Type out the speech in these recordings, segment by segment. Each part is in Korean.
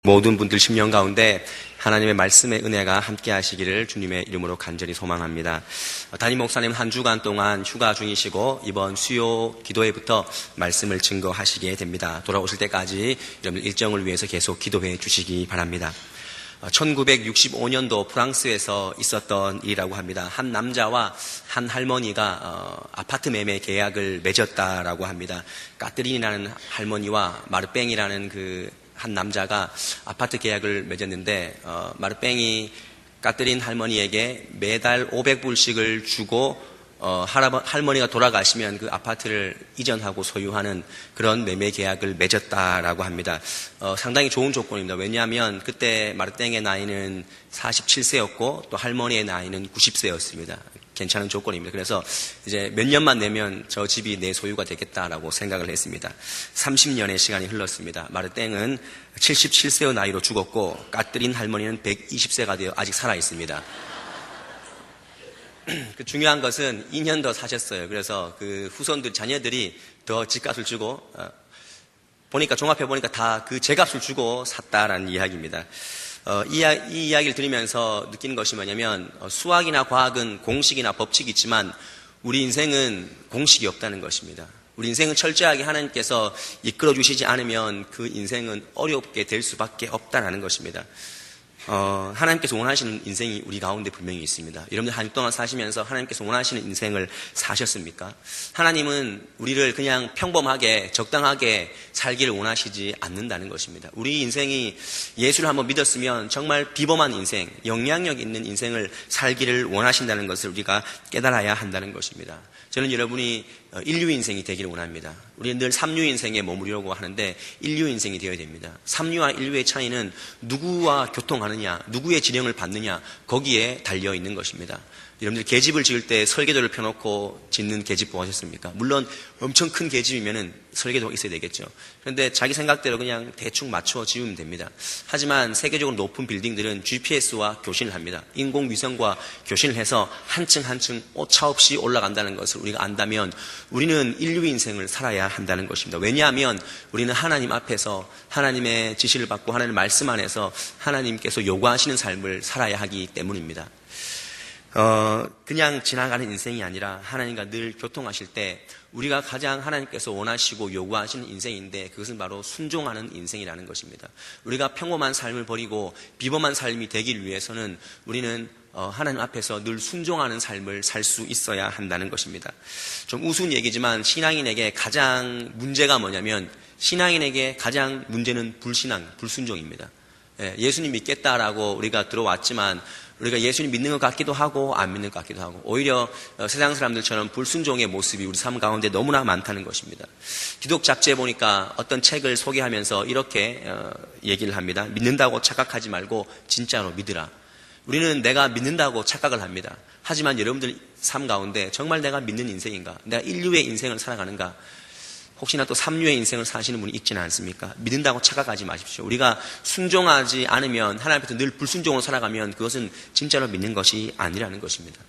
모든 분들 심령 가운데 하나님의 말씀의 은혜가 함께 하시기를 주님의 이름으로 간절히 소망합니다. 담임 목사님 한 주간 동안 휴가 중이시고 이번 수요 기도회부터 말씀을 증거하시게 됩니다. 돌아오실 때까지 여러분들 일정을 위해서 계속 기도해 주시기 바랍니다. 1965년도 프랑스에서 있었던 일이라고 합니다. 한 남자와 한 할머니가 아파트 매매 계약을 맺었다라고 합니다. 까뜨린이라는 할머니와 마르뺑이라는 한 남자가 아파트 계약을 맺었는데 마르뺑이 까뜨린 할머니에게 매달 500불씩을 주고 할머니가 돌아가시면 그 아파트를 이전하고 소유하는 그런 매매 계약을 맺었다라고 합니다. 상당히 좋은 조건입니다. 왜냐하면 그때 마르땡의 나이는 47세였고 또 할머니의 나이는 90세였습니다. 괜찮은 조건입니다. 그래서 이제 몇 년만 내면 저 집이 내 소유가 되겠다라고 생각을 했습니다. 30년의 시간이 흘렀습니다. 마르땡은 77세의 나이로 죽었고 까뜨린 할머니는 120세가 되어 아직 살아 있습니다. 중요한 것은 2년 더 사셨어요. 그래서 그 후손들, 자녀들이 더 집값을 주고, 종합해보니까 다 그 제값을 주고 샀다라는 이야기입니다. 이 이야기를 들으면서 느끼는 것이 뭐냐면, 수학이나 과학은 공식이나 법칙이 있지만, 우리 인생은 공식이 없다는 것입니다. 우리 인생은 철저하게 하나님께서 이끌어 주시지 않으면 그 인생은 어렵게 될 수밖에 없다는 것입니다. 하나님께서 원하시는 인생이 우리 가운데 분명히 있습니다. 여러분들 한 주 동안 사시면서 하나님께서 원하시는 인생을 사셨습니까? 하나님은 우리를 그냥 평범하게 적당하게 살기를 원하시지 않는다는 것입니다. 우리 인생이 예수를 한번 믿었으면 정말 비범한 인생, 영향력 있는 인생을 살기를 원하신다는 것을 우리가 깨달아야 한다는 것입니다. 저는 여러분이 인류 인생이 되기를 원합니다. 우리는 늘 삼류 인생에 머무르려고 하는데 인류 인생이 되어야 됩니다. 삼류와 인류의 차이는 누구와 교통하느냐, 누구의 지령을 받느냐, 거기에 달려 있는 것입니다. 여러분들 계집을 지을 때 설계도를 펴놓고 짓는 계집 보셨습니까? 물론 엄청 큰 계집이면은 설계도가 있어야 되겠죠. 그런데 자기 생각대로 그냥 대충 맞춰 지으면 됩니다. 하지만 세계적으로 높은 빌딩들은 GPS와 교신을 합니다. 인공위성과 교신을 해서 한층 한층 오차없이 올라간다는 것을 우리가 안다면 우리는 인류 인생을 살아야 한다는 것입니다. 왜냐하면 우리는 하나님 앞에서 하나님의 지시를 받고 하나님의 말씀 안에서 하나님께서 요구하시는 삶을 살아야 하기 때문입니다. 그냥 지나가는 인생이 아니라 하나님과 늘 교통하실 때 우리가 가장 하나님께서 원하시고 요구하시는 인생인데 그것은 바로 순종하는 인생이라는 것입니다. 우리가 평범한 삶을 버리고 비범한 삶이 되기 위해서는 우리는 하나님 앞에서 늘 순종하는 삶을 살 수 있어야 한다는 것입니다. 좀 우스운 얘기지만 신앙인에게 가장 문제가 뭐냐면 신앙인에게 가장 문제는 불순종입니다. 예수님 믿겠다라고 우리가 들어왔지만 우리가 예수님 믿는 것 같기도 하고 안 믿는 것 같기도 하고 오히려 세상 사람들처럼 불순종의 모습이 우리 삶 가운데 너무나 많다는 것입니다. 기독 잡지에 보니까 어떤 책을 소개하면서 이렇게 얘기를 합니다. 믿는다고 착각하지 말고 진짜로 믿으라. 우리는 내가 믿는다고 착각을 합니다. 하지만 여러분들 삶 가운데 정말 내가 믿는 인생인가? 내가 인류의 인생을 살아가는가? 혹시나 또 삼류의 인생을 사시는 분이 있지는 않습니까? 믿는다고 착각하지 마십시오. 우리가 순종하지 않으면 하나님 앞에서 늘 불순종으로 살아가면 그것은 진짜로 믿는 것이 아니라는 것입니다.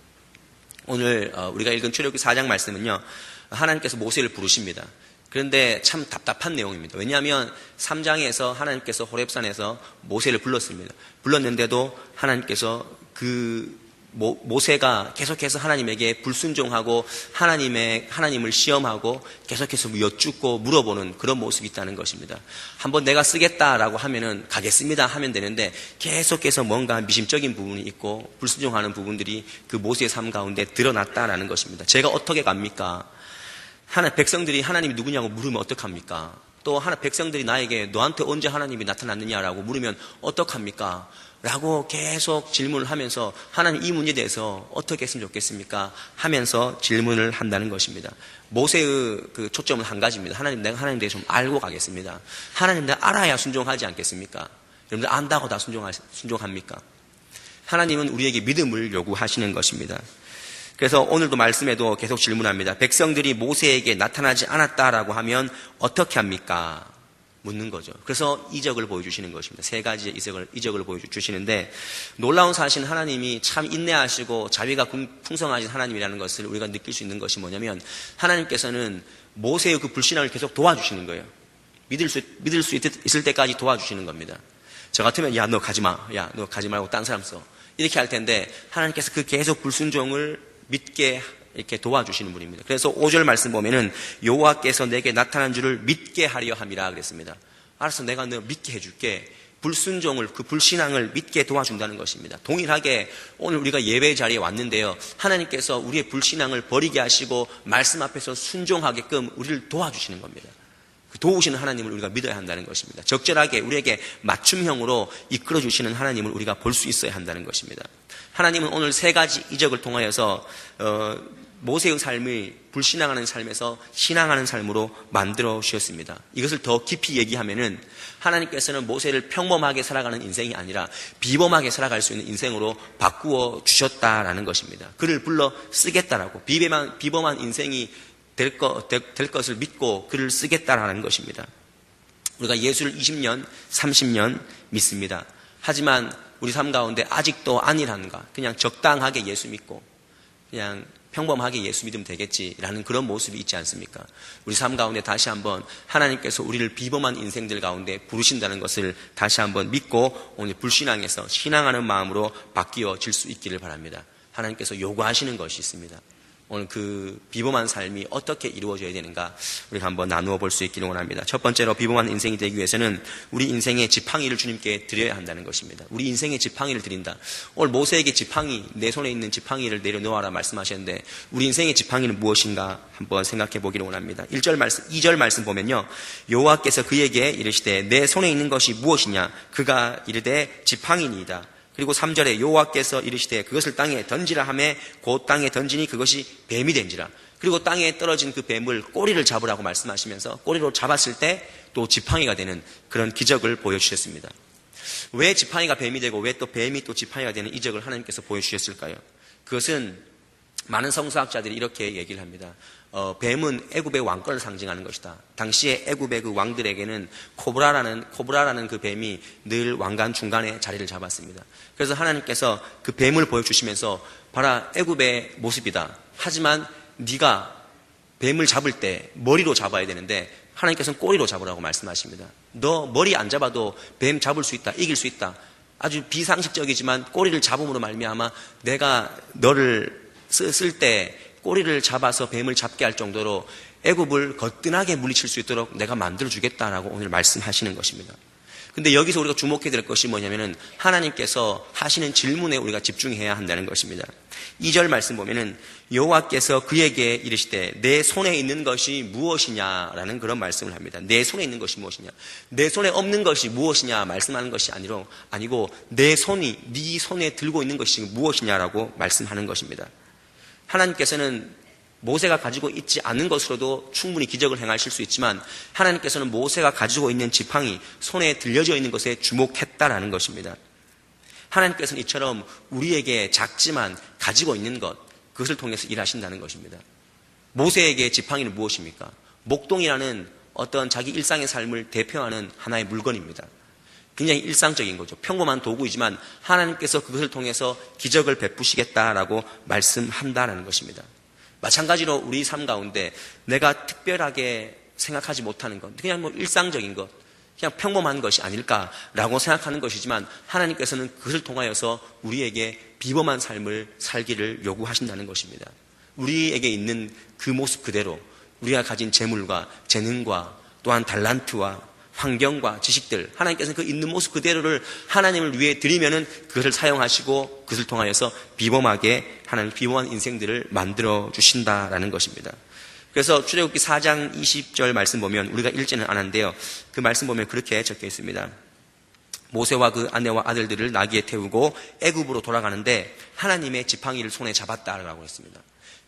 오늘 우리가 읽은 출애굽기 4장 말씀은요. 하나님께서 모세를 부르십니다. 그런데 참 답답한 내용입니다. 왜냐하면 3장에서 하나님께서 호렙산에서 모세를 불렀습니다. 불렀는데도 하나님께서 모세가 계속해서 하나님에게 불순종하고 하나님을 시험하고 계속해서 여쭙고 물어보는 그런 모습이 있다는 것입니다. 한번 내가 쓰겠다라고 하면은 가겠습니다 하면 되는데 계속해서 뭔가 미심적인 부분이 있고 불순종하는 부분들이 그 모세의 삶 가운데 드러났다라는 것입니다. 제가 어떻게 갑니까? 백성들이 하나님이 누구냐고 물으면 어떡합니까? 또 백성들이 나에게 너한테 언제 하나님이 나타났느냐라고 물으면 어떡합니까? 라고 계속 질문을 하면서 하나님 이 문제에 대해서 어떻게 했으면 좋겠습니까? 하면서 질문을 한다는 것입니다. 모세의 그 초점은 한 가지입니다. 하나님, 내가 하나님 대해서 좀 알고 가겠습니다. 하나님, 내가 알아야 순종하지 않겠습니까? 여러분들 안다고 다 순종합니까? 하나님은 우리에게 믿음을 요구하시는 것입니다. 그래서 오늘도 말씀에도 계속 질문합니다. 백성들이 모세에게 나타나지 않았다라고 하면 어떻게 합니까? 묻는 거죠. 그래서 이적을 보여주시는 것입니다. 세 가지의 이적을 보여주시는데 놀라운 사실은 하나님이 참 인내하시고 자비가 풍성하신 하나님이라는 것을 우리가 느낄 수 있는 것이 뭐냐면 하나님께서는 모세의 그 불신앙을 계속 도와주시는 거예요. 믿을 수 있을 때까지 도와주시는 겁니다. 저 같으면 야, 너 가지 마. 야, 너 가지 말고 딴 사람 써. 이렇게 할 텐데 하나님께서 그 계속 불순종을 믿게 이렇게 도와주시는 분입니다. 그래서 5절 말씀 보면은 여호와께서 내게 나타난 줄을 믿게 하려 함이라 그랬습니다. 알았어, 내가 너 믿게 해줄게. 불순종을, 그 불신앙을 믿게 도와준다는 것입니다. 동일하게 오늘 우리가 예배 자리에 왔는데요, 하나님께서 우리의 불신앙을 버리게 하시고 말씀 앞에서 순종하게끔 우리를 도와주시는 겁니다. 그 도우시는 하나님을 우리가 믿어야 한다는 것입니다. 적절하게 우리에게 맞춤형으로 이끌어주시는 하나님을 우리가 볼 수 있어야 한다는 것입니다. 하나님은 오늘 3가지 이적을 통하여서 모세의 삶을 불신앙하는 삶에서 신앙하는 삶으로 만들어 주셨습니다. 이것을 더 깊이 얘기하면은 하나님께서는 모세를 평범하게 살아가는 인생이 아니라 비범하게 살아갈 수 있는 인생으로 바꾸어 주셨다라는 것입니다. 그를 불러 쓰겠다라고, 비범한 인생이 될 것을 믿고 그를 쓰겠다라는 것입니다. 우리가 예수를 20년, 30년 믿습니다. 하지만 우리 삶 가운데 아직도 아니란가, 그냥 적당하게 예수 믿고 그냥 평범하게 예수 믿으면 되겠지라는 그런 모습이 있지 않습니까? 우리 삶 가운데 다시 한번 하나님께서 우리를 비범한 인생들 가운데 부르신다는 것을 다시 한번 믿고 오늘 불신앙에서 신앙하는 마음으로 바뀌어질 수 있기를 바랍니다. 하나님께서 요구하시는 것이 있습니다. 오늘 그 비범한 삶이 어떻게 이루어져야 되는가 우리가 한번 나누어 볼 수 있기를 원합니다. 첫 번째로 비범한 인생이 되기 위해서는 우리 인생의 지팡이를 주님께 드려야 한다는 것입니다. 우리 인생의 지팡이를 드린다. 오늘 모세에게 지팡이, 내 손에 있는 지팡이를 내려놓아라 말씀하셨는데 우리 인생의 지팡이는 무엇인가 한번 생각해 보기를 원합니다. 2절 말씀 보면요, 여호와께서 그에게 이르시되 내 손에 있는 것이 무엇이냐? 그가 이르되 지팡이니이다. 그리고 3절에 여호와께서 이르시되 그것을 땅에 던지라 하매 곧 땅에 던지니 그것이 뱀이 된지라. 그리고 땅에 떨어진 그 뱀을 꼬리를 잡으라고 말씀하시면서 꼬리로 잡았을 때 또 지팡이가 되는 그런 기적을 보여주셨습니다. 왜 지팡이가 뱀이 되고 왜 또 뱀이 또 지팡이가 되는 이적을 하나님께서 보여주셨을까요? 그것은 많은 성서학자들이 이렇게 얘기를 합니다. 뱀은 애굽의 왕권을 상징하는 것이다. 당시에 애굽의 그 왕들에게는 코브라라는 그 뱀이 늘 왕관 중간에 자리를 잡았습니다. 그래서 하나님께서 그 뱀을 보여주시면서 봐라, 애굽의 모습이다. 하지만 네가 뱀을 잡을 때 머리로 잡아야 되는데 하나님께서는 꼬리로 잡으라고 말씀하십니다. 너 머리 안 잡아도 뱀 잡을 수 있다, 이길 수 있다. 아주 비상식적이지만 꼬리를 잡음으로 말미암아 내가 너를 쓸 때 꼬리를 잡아서 뱀을 잡게 할 정도로 애굽을 거뜬하게 물리칠 수 있도록 내가 만들어주겠다라고 오늘 말씀하시는 것입니다. 근데 여기서 우리가 주목해야 될 것이 뭐냐면은 하나님께서 하시는 질문에 우리가 집중해야 한다는 것입니다. 2절 말씀 보면은 여호와께서 그에게 이르시되 내 손에 있는 것이 무엇이냐라는 그런 말씀을 합니다. 내 손에 있는 것이 무엇이냐? 내 손에 없는 것이 무엇이냐 말씀하는 것이 아니고 내 손이 네 손에 들고 있는 것이 무엇이냐라고 말씀하는 것입니다. 하나님께서는 모세가 가지고 있지 않은 것으로도 충분히 기적을 행하실 수 있지만 하나님께서는 모세가 가지고 있는 지팡이, 손에 들려져 있는 것에 주목했다라는 것입니다. 하나님께서는 이처럼 우리에게 작지만 가지고 있는 것, 그것을 통해서 일하신다는 것입니다. 모세에게 지팡이는 무엇입니까? 목동이라는 어떤 자기 일상의 삶을 대표하는 하나의 물건입니다. 굉장히 일상적인 거죠. 평범한 도구이지만 하나님께서 그것을 통해서 기적을 베푸시겠다라고 말씀한다는 것입니다. 마찬가지로 우리 삶 가운데 내가 특별하게 생각하지 못하는 것, 그냥 뭐 일상적인 것, 그냥 평범한 것이 아닐까라고 생각하는 것이지만 하나님께서는 그것을 통하여서 우리에게 비범한 삶을 살기를 요구하신다는 것입니다. 우리에게 있는 그 모습 그대로 우리가 가진 재물과 재능과 또한 달란트와 환경과 지식들, 하나님께서는 그 있는 모습 그대로를 하나님을 위해 드리면은 그것을 사용하시고 그것을 통하여서 비범하게 하나님 비범한 인생들을 만들어 주신다라는 것입니다. 그래서 출애굽기 4장 20절 말씀 보면 우리가 읽지는 않았는데요, 그 말씀 보면 그렇게 적혀 있습니다. 모세와 그 아내와 아들들을 나귀에 태우고 애굽으로 돌아가는데 하나님의 지팡이를 손에 잡았다라고 했습니다.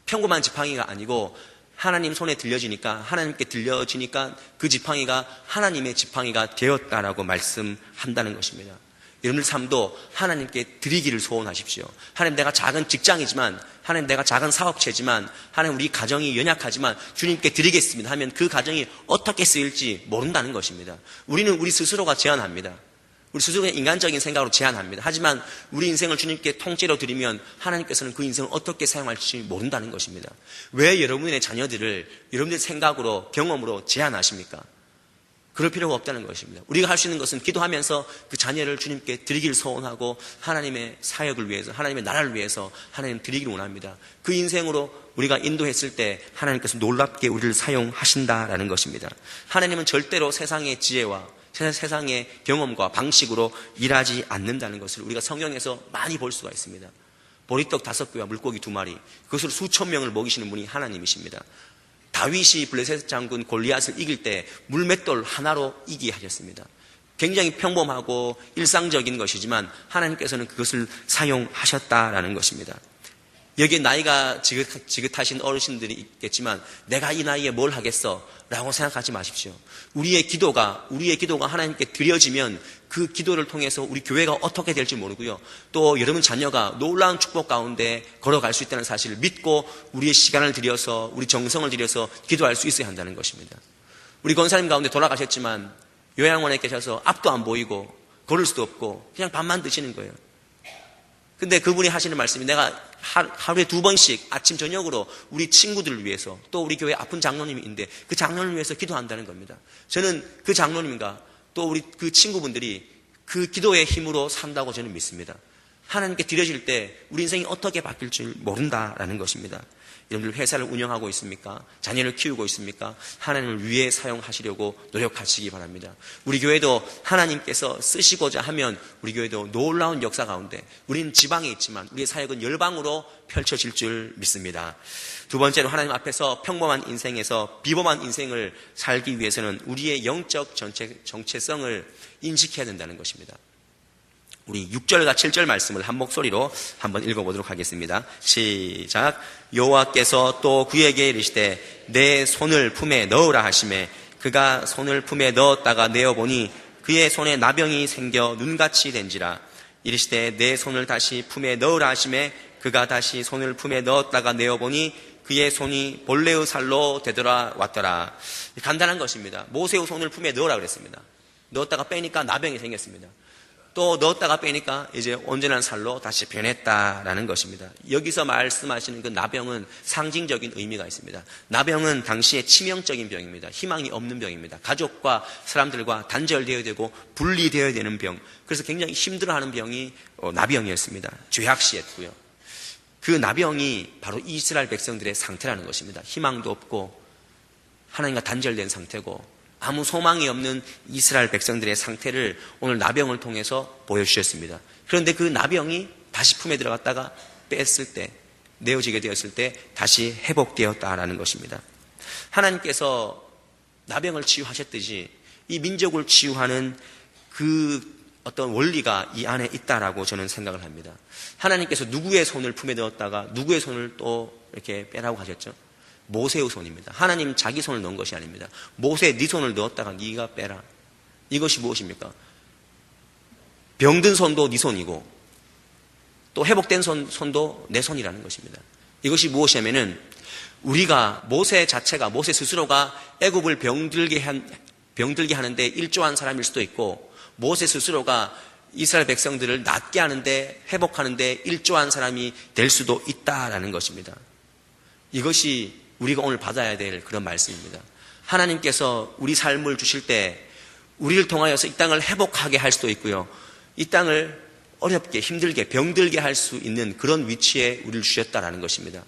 평범한 지팡이가 아니고 하나님 손에 들려지니까, 하나님께 들려지니까 그 지팡이가 하나님의 지팡이가 되었다라고 말씀한다는 것입니다. 여러분들 삶도 하나님께 드리기를 소원하십시오. 하나님, 내가 작은 직장이지만, 하나님, 내가 작은 사업체지만, 하나님, 우리 가정이 연약하지만 주님께 드리겠습니다 하면 그 가정이 어떻게 쓰일지 모른다는 것입니다. 우리는 우리 스스로가 제한합니다. 우리 스스로의 인간적인 생각으로 제한합니다. 하지만 우리 인생을 주님께 통째로 드리면 하나님께서는 그 인생을 어떻게 사용할지 모른다는 것입니다. 왜 여러분의 자녀들을 여러분들의 생각으로, 경험으로 제한하십니까? 그럴 필요가 없다는 것입니다. 우리가 할 수 있는 것은 기도하면서 그 자녀를 주님께 드리기를 소원하고 하나님의 사역을 위해서, 하나님의 나라를 위해서 하나님 드리기를 원합니다. 그 인생으로 우리가 인도했을 때 하나님께서 놀랍게 우리를 사용하신다라는 것입니다. 하나님은 절대로 세상의 지혜와 세상의 경험과 방식으로 일하지 않는다는 것을 우리가 성경에서 많이 볼 수가 있습니다. 보리떡 5개와 물고기 2마리, 그것으로 수천 명을 먹이시는 분이 하나님이십니다. 다윗이 블레셋 장군 골리앗을 이길 때 물맷돌 하나로 이기게 하셨습니다. 굉장히 평범하고 일상적인 것이지만 하나님께서는 그것을 사용하셨다라는 것입니다. 여기에 나이가 지긋하신 어르신들이 있겠지만 내가 이 나이에 뭘 하겠어? 라고 생각하지 마십시오. 우리의 기도가 하나님께 드려지면 그 기도를 통해서 우리 교회가 어떻게 될지 모르고요. 또 여러분 자녀가 놀라운 축복 가운데 걸어갈 수 있다는 사실을 믿고 우리의 시간을 들여서, 우리 정성을 들여서 기도할 수 있어야 한다는 것입니다. 우리 권사님 가운데 돌아가셨지만 요양원에 계셔서 앞도 안 보이고 걸을 수도 없고 그냥 밥만 드시는 거예요. 근데 그분이 하시는 말씀이 내가 하루에 2번씩 아침 저녁으로 우리 친구들을 위해서 또 우리 교회 아픈 장로님인데 그 장로님을 위해서 기도한다는 겁니다. 저는 그 장로님과 또 우리 그 친구분들이 그 기도의 힘으로 산다고 저는 믿습니다. 하나님께 드려질 때 우리 인생이 어떻게 바뀔 줄 모른다라는 것입니다. 여러분들 회사를 운영하고 있습니까? 자녀를 키우고 있습니까? 하나님을 위해 사용하시려고 노력하시기 바랍니다. 우리 교회도 하나님께서 쓰시고자 하면 우리 교회도 놀라운 역사 가운데 우리는 지방에 있지만 우리의 사역은 열방으로 펼쳐질 줄 믿습니다. 두 번째로 하나님 앞에서 평범한 인생에서 비범한 인생을 살기 위해서는 우리의 영적 정체성을 인식해야 된다는 것입니다. 우리 6절과 7절 말씀을 한 목소리로 한번 읽어보도록 하겠습니다. 시작. 여호와께서 또 그에게 이르시되 내 손을 품에 넣으라 하시매 그가 손을 품에 넣었다가 내어보니 그의 손에 나병이 생겨 눈같이 된지라. 이르시되 내 손을 다시 품에 넣으라 하시매 그가 다시 손을 품에 넣었다가 내어보니 그의 손이 본래의 살로 되돌아왔더라. 간단한 것입니다. 모세의 손을 품에 넣으라 그랬습니다. 넣었다가 빼니까 나병이 생겼습니다. 또 넣었다가 빼니까 이제 온전한 살로 다시 변했다라는 것입니다. 여기서 말씀하시는 그 나병은 상징적인 의미가 있습니다. 나병은 당시에 치명적인 병입니다. 희망이 없는 병입니다. 가족과 사람들과 단절되어야 되고 분리되어야 되는 병. 그래서 굉장히 힘들어하는 병이 나병이었습니다. 죄악시였고요. 그 나병이 바로 이스라엘 백성들의 상태라는 것입니다. 희망도 없고 하나님과 단절된 상태고 아무 소망이 없는 이스라엘 백성들의 상태를 오늘 나병을 통해서 보여주셨습니다. 그런데 그 나병이 다시 품에 들어갔다가 뺐을 때, 내어지게 되었을 때 다시 회복되었다라는 것입니다. 하나님께서 나병을 치유하셨듯이 이 민족을 치유하는 그 어떤 원리가 이 안에 있다라고 저는 생각을 합니다. 하나님께서 누구의 손을 품에 넣었다가 누구의 손을 또 이렇게 빼라고 하셨죠? 모세의 손입니다. 하나님 자기 손을 넣은 것이 아닙니다. 모세 네 손을 넣었다가 네가 빼라. 이것이 무엇입니까? 병든 손도 네 손이고 또 회복된 손도 내 손이라는 것입니다. 이것이 무엇이냐면은 우리가 모세 스스로가 애굽을 병들게 하는데 일조한 사람일 수도 있고 모세 스스로가 이스라엘 백성들을 낫게 하는데 회복하는데 일조한 사람이 될 수도 있다라는 것입니다. 이것이 우리가 오늘 받아야 될 그런 말씀입니다. 하나님께서 우리 삶을 주실 때 우리를 통하여서 이 땅을 회복하게 할 수도 있고요. 이 땅을 어렵게 힘들게 병들게 할 수 있는 그런 위치에 우리를 주셨다라는 것입니다.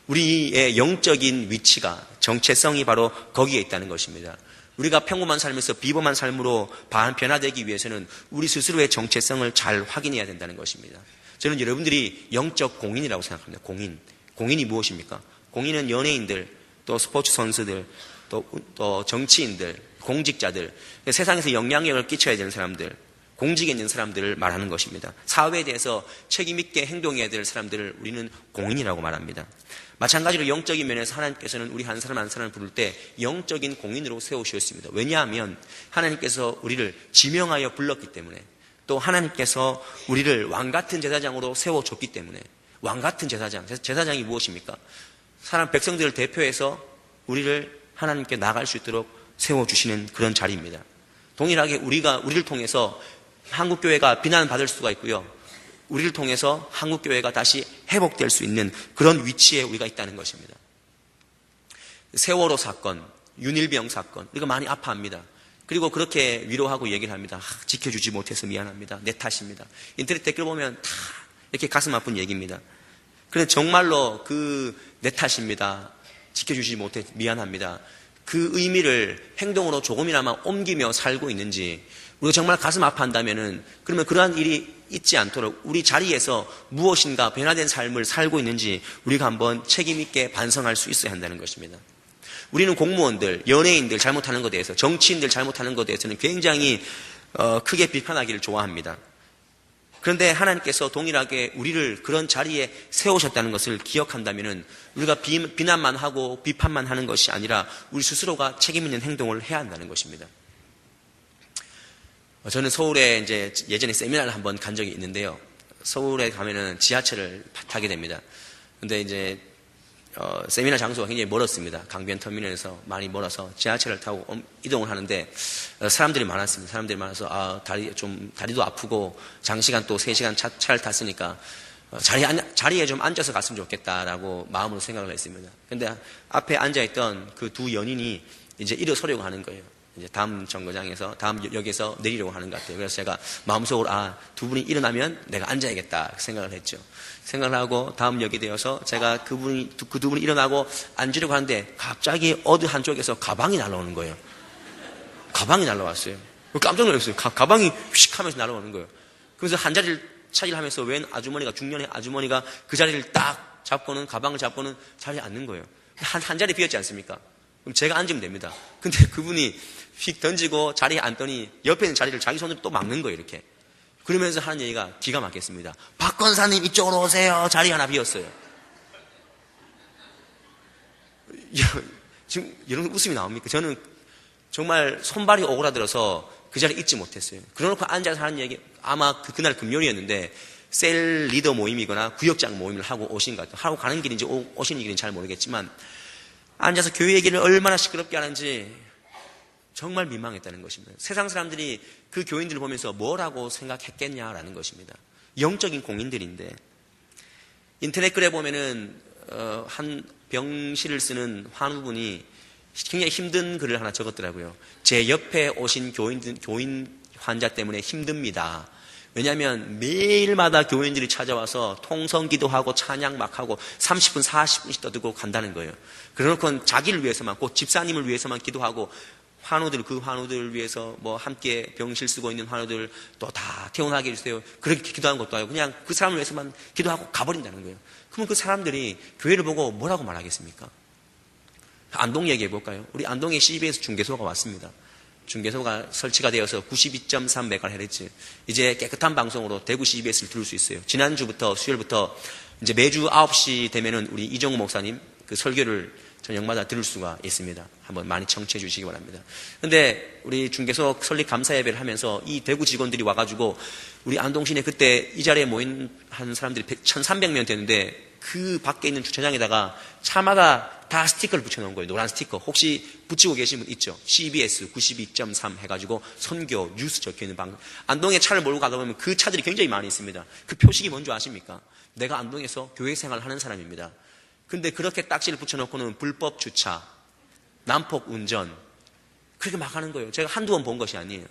우리의 영적인 위치가 정체성이 바로 거기에 있다는 것입니다. 우리가 평범한 삶에서 비범한 삶으로 변화되기 위해서는 우리 스스로의 정체성을 잘 확인해야 된다는 것입니다. 저는 여러분들이 영적 공인이라고 생각합니다. 공인이 무엇입니까? 공인은 연예인들, 또 스포츠 선수들, 또 정치인들, 공직자들, 세상에서 영향력을 끼쳐야 되는 사람들, 공직에 있는 사람들을 말하는 것입니다. 사회에 대해서 책임 있게 행동해야 될 사람들을 우리는 공인이라고 말합니다. 마찬가지로 영적인 면에서 하나님께서는 우리 한 사람 한 사람을 부를 때 영적인 공인으로 세우셨습니다. 왜냐하면 하나님께서 우리를 지명하여 불렀기 때문에 또 하나님께서 우리를 왕같은 제사장으로 세워줬기 때문에 왕같은 제사장이 무엇입니까? 사람 백성들을 대표해서 우리를 하나님께 나갈 수 있도록 세워주시는 그런 자리입니다. 동일하게 우리를 통해서 한국교회가 비난받을 수가 있고요. 우리를 통해서 한국교회가 다시 회복될 수 있는 그런 위치에 우리가 있다는 것입니다. 세월호 사건, 윤일병 사건, 우리가 많이 아파합니다. 그리고 그렇게 위로하고 얘기를 합니다. 지켜주지 못해서 미안합니다. 내 탓입니다. 인터넷 댓글 보면 다 이렇게 가슴 아픈 얘기입니다. 그런데 정말로 내 탓입니다. 지켜주지 못해 미안합니다. 그 의미를 행동으로 조금이나마 옮기며 살고 있는지, 우리가 정말 가슴 아파한다면은, 그러면 그러한 일이 있지 않도록 우리 자리에서 무엇인가 변화된 삶을 살고 있는지 우리가 한번 책임있게 반성할 수 있어야 한다는 것입니다. 우리는 공무원들, 연예인들 잘못하는 것에 대해서, 정치인들 잘못하는 것에 대해서는 굉장히 크게 비판하기를 좋아합니다. 그런데 하나님께서 동일하게 우리를 그런 자리에 세우셨다는 것을 기억한다면은 우리가 비난만 하고 비판만 하는 것이 아니라 우리 스스로가 책임 있는 행동을 해야 한다는 것입니다. 저는 서울에 이제 예전에 세미나를 한번 간 적이 있는데요. 서울에 가면은 지하철을 타게 됩니다. 근데 이제 세미나 장소가 굉장히 멀었습니다. 강변 터미널에서 많이 멀어서 지하철을 타고 이동을 하는데 사람들이 많았습니다. 사람들이 많아서 다리도 아프고 장시간 또 3시간 차를 탔으니까 자리에 좀 앉아서 갔으면 좋겠다라고 마음으로 생각을 했습니다. 근데 앞에 앉아있던 그 두 연인이 이제 일어서려고 하는 거예요. 이제 다음 정거장에서, 다음 역에서 내리려고 하는 것 같아요. 그래서 제가 마음속으로 두 분이 일어나면 내가 앉아야겠다 생각을 했죠. 생각을 하고 다음 역이 되어서 제가 그 두 분이 일어나고 앉으려고 하는데 갑자기 어디 한쪽에서 가방이 날아오는 거예요. 가방이 날아왔어요. 깜짝 놀랐어요. 가방이 휙 하면서 날아오는 거예요. 그래서 한 자리를 차지를 하면서 웬 아주머니가, 중년의 아주머니가 그 자리를 딱 잡고는, 가방을 잡고는 자리에 앉는 거예요. 한 자리 비었지 않습니까? 그럼 제가 앉으면 됩니다. 근데 그분이 휙 던지고 자리에 앉더니 옆에 있는 자리를 자기 손으로 또 막는 거예요, 이렇게. 그러면서 하는 얘기가 기가 막혔습니다. 박 권사님 이쪽으로 오세요. 자리 하나 비었어요. 지금 이런 웃음이 나옵니까? 저는 정말 손발이 오그라들어서 그 자리에 있지 못했어요. 그러놓고 앉아서 하는 얘기, 아마 그날 금요일이었는데 셀 리더 모임이거나 구역장 모임을 하고 오신 것 같아요. 하고 가는 길인지 오시는 길인지 잘 모르겠지만 앉아서 교회 얘기를 얼마나 시끄럽게 하는지 정말 민망했다는 것입니다. 세상 사람들이 그 교인들을 보면서 뭐라고 생각했겠냐라는 것입니다. 영적인 공인들인데, 인터넷 글에 보면은 한 병실을 쓰는 환우분이 굉장히 힘든 글을 하나 적었더라고요. 제 옆에 오신 교인 환자 때문에 힘듭니다. 왜냐하면 매일마다 교인들이 찾아와서 통성기도하고 찬양 막 하고 30분 40분씩 떠들고 간다는 거예요. 그러놓고 자기를 위해서만, 곧 집사님을 위해서만 기도하고, 그 환우들을 위해서 함께 병실 쓰고 있는 환우들 또 다 퇴원하게 해주세요. 그렇게 기도하는 것도 아니고 그냥 그 사람을 위해서만 기도하고 가버린다는 거예요. 그러면 그 사람들이 교회를 보고 뭐라고 말하겠습니까? 안동 얘기해 볼까요? 우리 안동에 CBS 중계소가 왔습니다. 중계소가 설치가 되어서 92.3MHz, 이제 깨끗한 방송으로 대구 CBS를 들을 수 있어요. 지난주부터, 수요일부터 이제 매주 9시 되면은 우리 이종우 목사님 그 설교를 저녁마다 들을 수가 있습니다. 한번 많이 청취해 주시기 바랍니다. 근데 우리 중계소 설립 감사 예배를 하면서 이 대구 직원들이 와가지고 우리 안동시내 그때 이 자리에 모인 한 사람들이 1,300명 되는데 그 밖에 있는 주차장에다가 차마다 다 스티커를 붙여놓은 거예요. 노란 스티커. 혹시 붙이고 계신 분 있죠? CBS 92.3 해가지고 선교, 뉴스 적혀있는 방송. 안동에 차를 몰고 가다 보면 그 차들이 굉장히 많이 있습니다. 그 표식이 뭔지 아십니까? 내가 안동에서 교회 생활을 하는 사람입니다. 근데 그렇게 딱지를 붙여놓고는 불법 주차, 난폭 운전, 그렇게 막 하는 거예요. 제가 한두 번 본 것이 아니에요.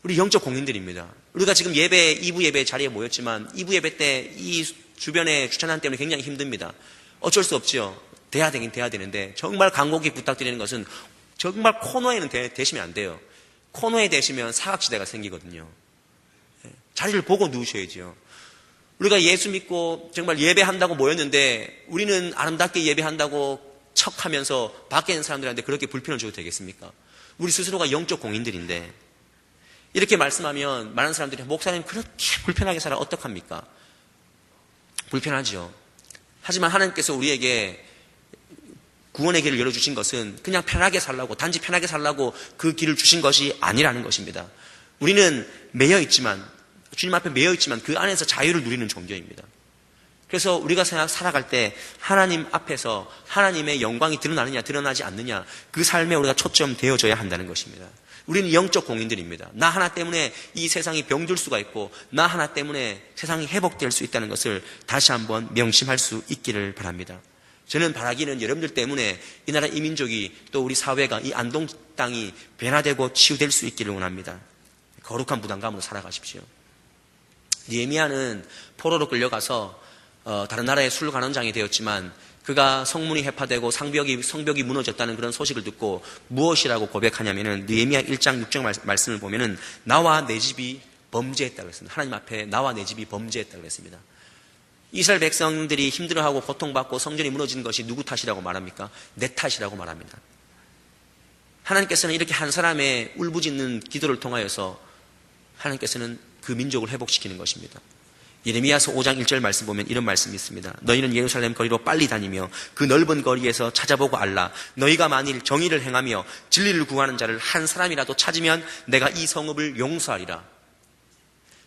우리 영적 공인들입니다. 우리가 지금 2부 예배 자리에 모였지만 2부 예배 때 이 주변에 주차장 때문에 굉장히 힘듭니다. 어쩔 수 없지요. 돼야 되는데 정말 간곡히 부탁드리는 것은 정말 코너에는 대시면 안 돼요. 코너에 대시면 사각지대가 생기거든요. 자리를 보고 누우셔야죠. 우리가 예수 믿고 정말 예배한다고 모였는데 우리는 아름답게 예배한다고 척하면서 밖에 있는 사람들한테 그렇게 불편을 줘도 되겠습니까? 우리 스스로가 영적 공인들인데 이렇게 말씀하면 많은 사람들이 목사님 그렇게 불편하게 살아 어떡합니까? 불편하죠. 하지만 하나님께서 우리에게 구원의 길을 열어주신 것은 그냥 편하게 살라고, 단지 편하게 살라고 그 길을 주신 것이 아니라는 것입니다. 우리는 주님 앞에 매여있지만 그 안에서 자유를 누리는 존재입니다. 그래서 우리가 살아갈 때 하나님 앞에서 하나님의 영광이 드러나느냐 드러나지 않느냐, 그 삶에 우리가 초점되어져야 한다는 것입니다. 우리는 영적 공인들입니다. 나 하나 때문에 이 세상이 병들 수가 있고 나 하나 때문에 세상이 회복될 수 있다는 것을 다시 한번 명심할 수 있기를 바랍니다. 저는 바라기는 여러분들 때문에 이 나라 이 민족이 또 우리 사회가 이 안동 땅이 변화되고 치유될 수 있기를 원합니다. 거룩한 부담감으로 살아가십시오. 느헤미야는 포로로 끌려가서 다른 나라의 술관원장이 되었지만 그가 성문이 해파되고 성벽이 무너졌다는 그런 소식을 듣고 무엇이라고 고백하냐면은 느헤미야 1장 6절 말씀을 보면은 나와 내 집이 범죄했다고 했습니다. 하나님 앞에 나와 내 집이 범죄했다고 했습니다. 이스라엘 백성들이 힘들어하고 고통받고 성전이 무너진 것이 누구 탓이라고 말합니까? 내 탓이라고 말합니다. 하나님께서는 이렇게 한 사람의 울부짖는 기도를 통하여서 하나님께서는 그 민족을 회복시키는 것입니다. 예레미야서 5장 1절 말씀 보면 이런 말씀이 있습니다. 너희는 예루살렘 거리로 빨리 다니며 그 넓은 거리에서 찾아보고 알라. 너희가 만일 정의를 행하며 진리를 구하는 자를 한 사람이라도 찾으면 내가 이 성읍을 용서하리라.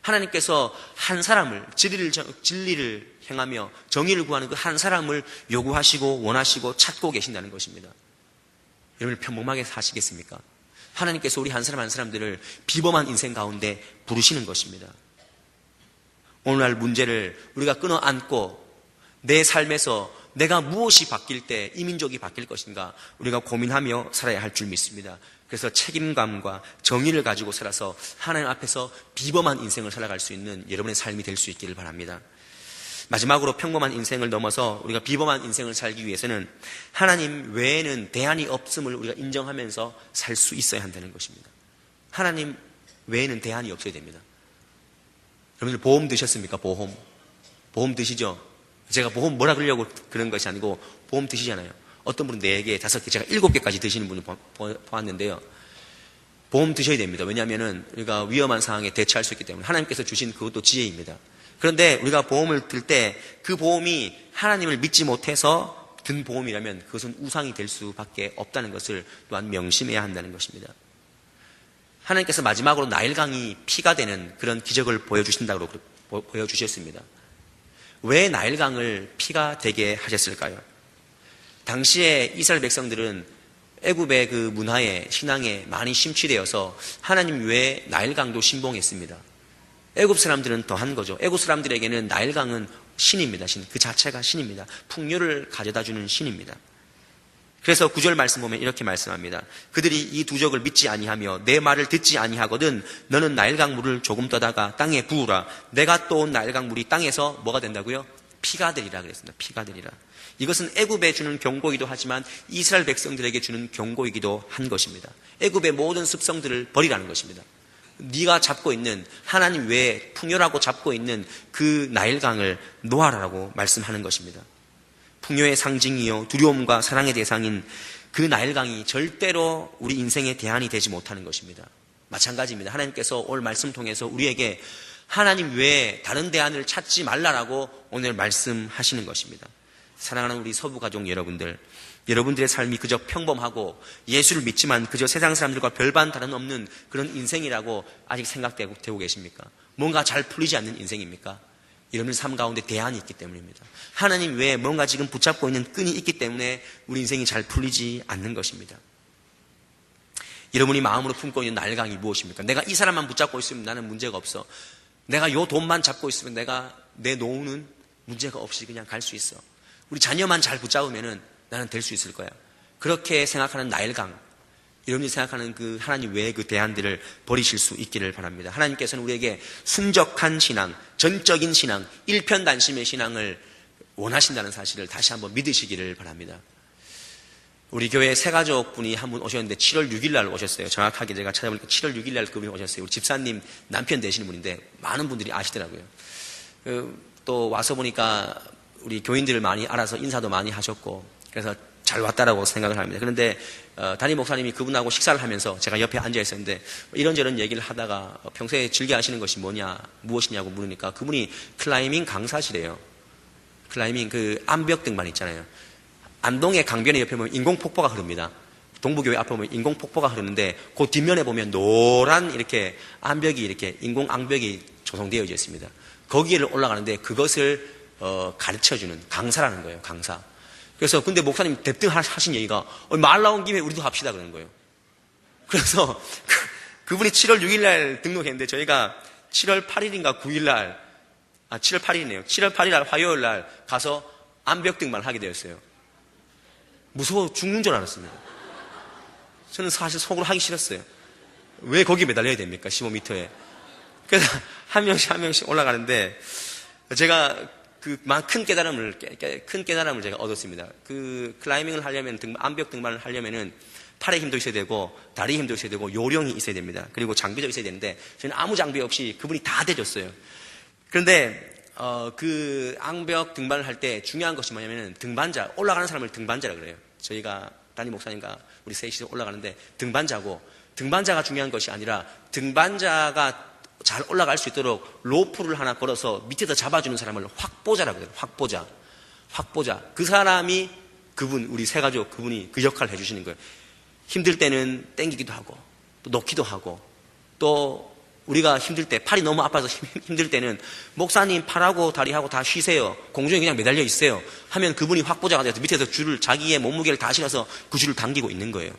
하나님께서 한 사람을 진리를 행하며 정의를 구하는 그 한 사람을 요구하시고 원하시고 찾고 계신다는 것입니다. 여러분 평범하게 사시겠습니까? 하나님께서 우리 한 사람 한 사람들을 비범한 인생 가운데 부르시는 것입니다. 오늘날 문제를 우리가 끊어 안고 내 삶에서 내가 무엇이 바뀔 때 이 민족이 바뀔 것인가 우리가 고민하며 살아야 할 줄 믿습니다. 그래서 책임감과 정의를 가지고 살아서 하나님 앞에서 비범한 인생을 살아갈 수 있는 여러분의 삶이 될 수 있기를 바랍니다. 마지막으로 평범한 인생을 넘어서 우리가 비범한 인생을 살기 위해서는 하나님 외에는 대안이 없음을 우리가 인정하면서 살 수 있어야 한다는 것입니다. 하나님 외에는 대안이 없어야 됩니다. 여러분들 보험 드셨습니까? 보험 드시죠? 제가 보험 뭐라 그러려고 그런 것이 아니고 보험 드시잖아요. 어떤 분은 4개, 5개, 제가 7개까지 드시는 분을 보았는데요. 보험 드셔야 됩니다. 왜냐하면 우리가 위험한 상황에 대처할 수 있기 때문에 하나님께서 주신 그것도 지혜입니다. 그런데 우리가 보험을 들 때 그 보험이 하나님을 믿지 못해서 든 보험이라면 그것은 우상이 될 수밖에 없다는 것을 또한 명심해야 한다는 것입니다. 하나님께서 마지막으로 나일강이 피가 되는 그런 기적을 보여주신다고 보여주셨습니다. 왜 나일강을 피가 되게 하셨을까요? 당시에 이스라엘 백성들은 애굽의 그 문화에 신앙에 많이 심취되어서 하나님 외에 나일강도 신봉했습니다. 애굽 사람들은 더한 거죠. 애굽 사람들에게는 나일강은 신입니다. 신. 그 자체가 신입니다. 풍요를 가져다주는 신입니다. 그래서 9절 말씀 보면 이렇게 말씀합니다. 그들이 이 두 적을 믿지 아니하며 내 말을 듣지 아니하거든 너는 나일강 물을 조금 떠다가 땅에 부으라. 내가 또 온 나일강 물이 땅에서 뭐가 된다고요? 피가 되리라 그랬습니다. 피가 되리라. 이것은 애굽에 주는 경고이기도 하지만 이스라엘 백성들에게 주는 경고이기도 한 것입니다. 애굽의 모든 습성들을 버리라는 것입니다. 네가 잡고 있는 하나님 외에 풍요라고 잡고 있는 그 나일강을 놓아라라고 말씀하는 것입니다. 풍요의 상징이요 두려움과 사랑의 대상인 그 나일강이 절대로 우리 인생의 대안이 되지 못하는 것입니다. 마찬가지입니다. 하나님께서 오늘 말씀 통해서 우리에게 하나님 외에 다른 대안을 찾지 말라라고 오늘 말씀하시는 것입니다. 사랑하는 우리 서부가족 여러분들, 여러분들의 삶이 그저 평범하고 예수를 믿지만 그저 세상 사람들과 별반 다름없는 그런 인생이라고 아직 생각되고 계십니까? 뭔가 잘 풀리지 않는 인생입니까? 여러분의 삶 가운데 대안이 있기 때문입니다. 하나님 외에 뭔가 지금 붙잡고 있는 끈이 있기 때문에 우리 인생이 잘 풀리지 않는 것입니다. 여러분이 마음으로 품고 있는 나일강이 무엇입니까? 내가 이 사람만 붙잡고 있으면 나는 문제가 없어. 내가 요 돈만 잡고 있으면 내가 내 노후는 문제가 없이 그냥 갈 수 있어. 우리 자녀만 잘 붙잡으면은 나는 될 수 있을 거야. 그렇게 생각하는 나일강, 여러분이 생각하는 그 하나님 외의 그 대안들을 버리실 수 있기를 바랍니다. 하나님께서는 우리에게 순적한 신앙, 전적인 신앙, 일편단심의 신앙을 원하신다는 사실을 다시 한번 믿으시기를 바랍니다. 우리 교회 새가족분이 한 분 오셨는데 7월 6일 날 오셨어요. 정확하게 제가 찾아보니까 7월 6일 날 그분이 오셨어요. 우리 집사님 남편 되시는 분인데 많은 분들이 아시더라고요. 또 와서 보니까 우리 교인들을 많이 알아서 인사도 많이 하셨고 그래서 잘 왔다라고 생각을 합니다. 그런데 담임 목사님이 그분하고 식사를 하면서 제가 옆에 앉아 있었는데 이런저런 얘기를 하다가 평소에 즐겨 하시는 것이 무엇이냐고 물으니까 그분이 클라이밍 강사시래요. 클라이밍 그 암벽 등반 있잖아요. 안동의 강변의 옆에 보면 인공폭포가 흐릅니다. 동부교회 앞에 보면 인공폭포가 흐르는데 그 뒷면에 보면 노란 이렇게 암벽이 이렇게 인공 암벽이 조성되어 있습니다. 거기를 올라가는데 그것을 가르쳐주는 강사라는 거예요. 강사. 그래서 근데 목사님 대뜸 하신 얘기가 말 나온 김에 우리도 합시다 그러는 거예요. 그래서 그분이 7월 6일 날 등록했는데 저희가 7월 8일인가 9일 날 7월 8일이네요. 7월 8일 날 화요일 날 가서 암벽 등반을 하게 되었어요. 무서워 죽는 줄 알았습니다. 저는 사실 속으로 하기 싫었어요. 왜 거기 매달려야 됩니까? 15m에. 그래서 한 명씩 올라가는데 제가 큰 깨달음을 제가 얻었습니다. 그 클라이밍을 하려면 암벽 등반을 하려면은 팔에 힘도 있어야 되고 다리에 힘도 있어야 되고 요령이 있어야 됩니다. 그리고 장비도 있어야 되는데 저는 아무 장비 없이 그분이 다 대줬어요. 그런데 그 암벽 등반을 할 때 중요한 것이 뭐냐면은 등반자, 올라가는 사람을 등반자라 그래요. 저희가 담임 목사님과 우리 셋이서 올라가는데 등반자가 중요한 것이 아니라 등반자가 잘 올라갈 수 있도록 로프를 하나 걸어서 밑에서 잡아주는 사람을 확보자라고 해요. 확보자. 그 사람이 우리 세 가족 그분이 그 역할을 해주시는 거예요. 힘들 때는 땡기기도 하고 또 놓기도 하고 또 우리가 힘들 때 팔이 너무 아파서 힘들 때는 목사님 팔하고 다리하고 다 쉬세요. 공중에 그냥 매달려 있어요. 하면 그분이 확보자가 돼서 밑에서 줄을 자기의 몸무게를 다 실어서 그 줄을 당기고 있는 거예요.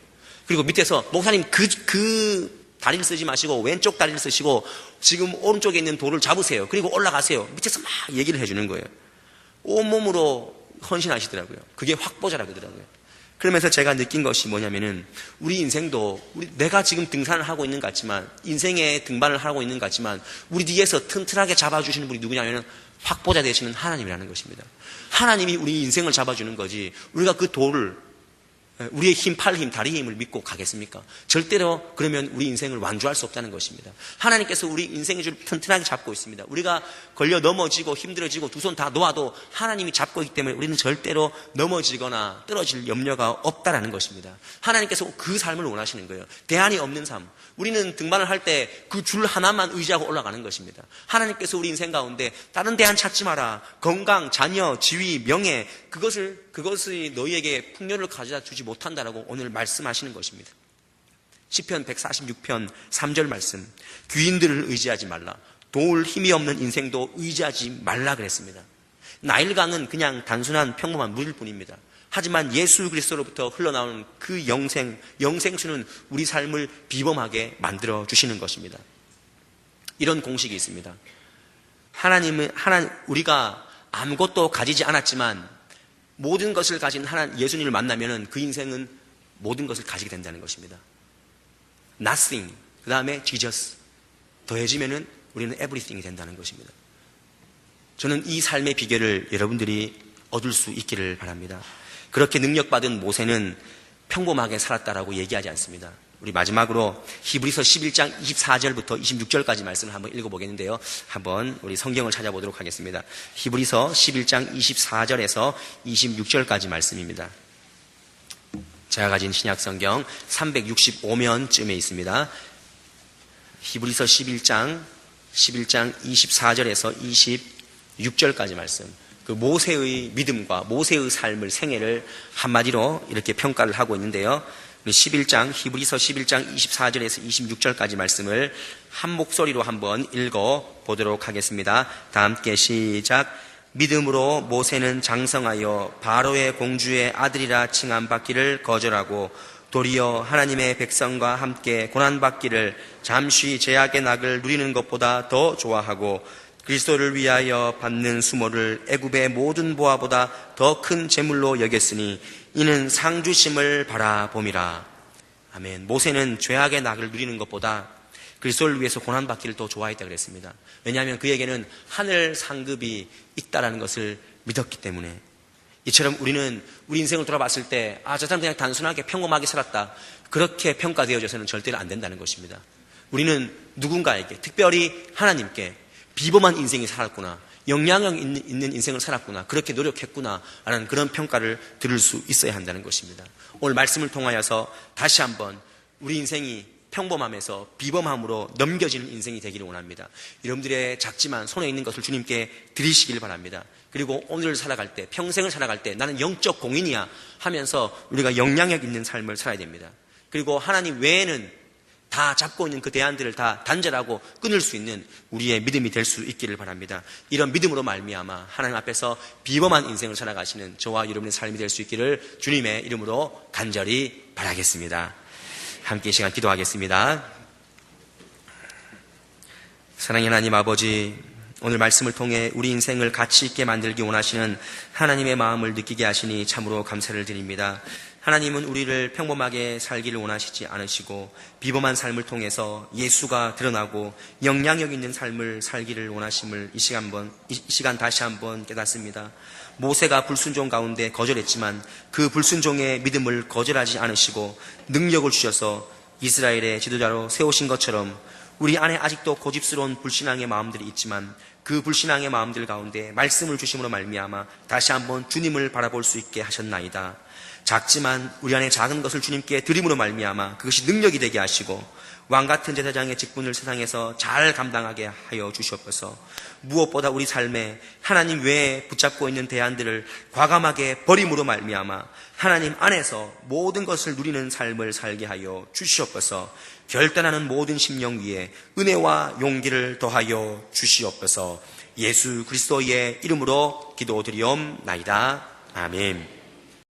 그리고 밑에서 목사님 그 다리를 쓰지 마시고 왼쪽 다리를 쓰시고 지금 오른쪽에 있는 돌을 잡으세요. 그리고 올라가세요. 밑에서 막 얘기를 해주는 거예요. 온몸으로 헌신하시더라고요. 그게 확보자라고 하더라고요. 그러면서 제가 느낀 것이 뭐냐면은 우리 인생도 내가 지금 등산을 하고 있는 것 같지만 인생의 등반을 하고 있는 것 같지만 우리 뒤에서 튼튼하게 잡아주시는 분이 누구냐면은 확보자 되시는 하나님이라는 것입니다. 하나님이 우리 인생을 잡아주는 거지 우리가 그 돌을 우리의 힘, 팔 힘, 다리 힘을 믿고 가겠습니까? 절대로 그러면 우리 인생을 완주할 수 없다는 것입니다. 하나님께서 우리 인생의 줄을 튼튼하게 잡고 있습니다. 우리가 걸려 넘어지고 힘들어지고 두 손 다 놓아도 하나님이 잡고 있기 때문에 우리는 절대로 넘어지거나 떨어질 염려가 없다라는 것입니다. 하나님께서 그 삶을 원하시는 거예요. 대안이 없는 삶. 우리는 등반을 할 때 그 줄 하나만 의지하고 올라가는 것입니다. 하나님께서 우리 인생 가운데 다른 대안 찾지 마라. 건강, 자녀, 지위, 명예 그것이 너희에게 풍요를 가져다 주지 못한다라고 오늘 말씀하시는 것입니다. 시편 146편 3절 말씀. 귀인들을 의지하지 말라. 도울 힘이 없는 인생도 의지하지 말라 그랬습니다. 나일강은 그냥 단순한 평범한 물일 뿐입니다. 하지만 예수 그리스도로부터 흘러나오는 그 영생수는 우리 삶을 비범하게 만들어 주시는 것입니다. 이런 공식이 있습니다. 우리가 아무것도 가지지 않았지만 모든 것을 가진 예수님을 만나면 그 인생은 모든 것을 가지게 된다는 것입니다. Nothing, 그 다음에 Jesus 더해지면 우리는 everything이 된다는 것입니다. 저는 이 삶의 비결을 여러분들이 얻을 수 있기를 바랍니다. 그렇게 능력받은 모세는 평범하게 살았다라고 얘기하지 않습니다. 우리 마지막으로 히브리서 11장 24절부터 26절까지 말씀을 한번 읽어보겠는데요. 한번 우리 성경을 찾아보도록 하겠습니다. 히브리서 11장 24절에서 26절까지 말씀입니다. 제가 가진 신약성경 365면쯤에 있습니다. 히브리서 11장 24절에서 26절까지 말씀. 그 모세의 믿음과 모세의 삶을 생애를 한마디로 이렇게 평가를 하고 있는데요. 히브리서 11장 24절에서 26절까지 말씀을 한 목소리로 한번 읽어보도록 하겠습니다. 다 함께 시작. 믿음으로 모세는 장성하여 바로의 공주의 아들이라 칭함받기를 거절하고 도리어 하나님의 백성과 함께 고난받기를 잠시 죄악의 낙을 누리는 것보다 더 좋아하고 그리스도를 위하여 받는 수모를 애굽의 모든 보화보다 더 큰 재물로 여겼으니 이는 상주심을 바라봄이라. 아멘. 모세는 죄악의 낙을 누리는 것보다 그리스도를 위해서 고난받기를 더 좋아했다 그랬습니다. 왜냐하면 그에게는 하늘 상급이 있다라는 것을 믿었기 때문에. 이처럼 우리는 우리 인생을 돌아봤을 때 저 사람 그냥 단순하게 평범하게 살았다, 그렇게 평가되어져서는 절대로 안 된다는 것입니다. 우리는 누군가에게, 특별히 하나님께 비범한 인생이 살았구나, 영향력 있는 인생을 살았구나, 그렇게 노력했구나 라는 그런 평가를 들을 수 있어야 한다는 것입니다. 오늘 말씀을 통하여서 다시 한번 우리 인생이 평범함에서 비범함으로 넘겨지는 인생이 되기를 원합니다. 여러분들의 작지만 손에 있는 것을 주님께 드리시길 바랍니다. 그리고 오늘을 살아갈 때, 평생을 살아갈 때 나는 영적 공인이야 하면서 우리가 영향력 있는 삶을 살아야 됩니다. 그리고 하나님 외에는 다 잡고 있는 그 대안들을 다 단절하고 끊을 수 있는 우리의 믿음이 될 수 있기를 바랍니다. 이런 믿음으로 말미암아 하나님 앞에서 비범한 인생을 살아가시는 저와 여러분의 삶이 될 수 있기를 주님의 이름으로 간절히 바라겠습니다. 함께 이 시간 기도하겠습니다. 사랑의 하나님 아버지, 오늘 말씀을 통해 우리 인생을 가치 있게 만들기 원하시는 하나님의 마음을 느끼게 하시니 참으로 감사를 드립니다. 하나님은 우리를 평범하게 살기를 원하시지 않으시고 비범한 삶을 통해서 예수가 드러나고 영향력 있는 삶을 살기를 원하심을 이 시간 다시 한번 깨닫습니다. 모세가 불순종 가운데 거절했지만 그 불순종의 믿음을 거절하지 않으시고 능력을 주셔서 이스라엘의 지도자로 세우신 것처럼 우리 안에 아직도 고집스러운 불신앙의 마음들이 있지만 그 불신앙의 마음들 가운데 말씀을 주심으로 말미암아 다시 한번 주님을 바라볼 수 있게 하셨나이다. 작지만 우리 안에 작은 것을 주님께 드림으로 말미암아 그것이 능력이 되게 하시고 왕같은 제사장의 직분을 세상에서 잘 감당하게 하여 주시옵소서. 무엇보다 우리 삶에 하나님 외에 붙잡고 있는 대안들을 과감하게 버림으로 말미암아 하나님 안에서 모든 것을 누리는 삶을 살게 하여 주시옵소서. 결단하는 모든 심령 위에 은혜와 용기를 더하여 주시옵소서. 예수 그리스도의 이름으로 기도드리옵나이다. 아멘.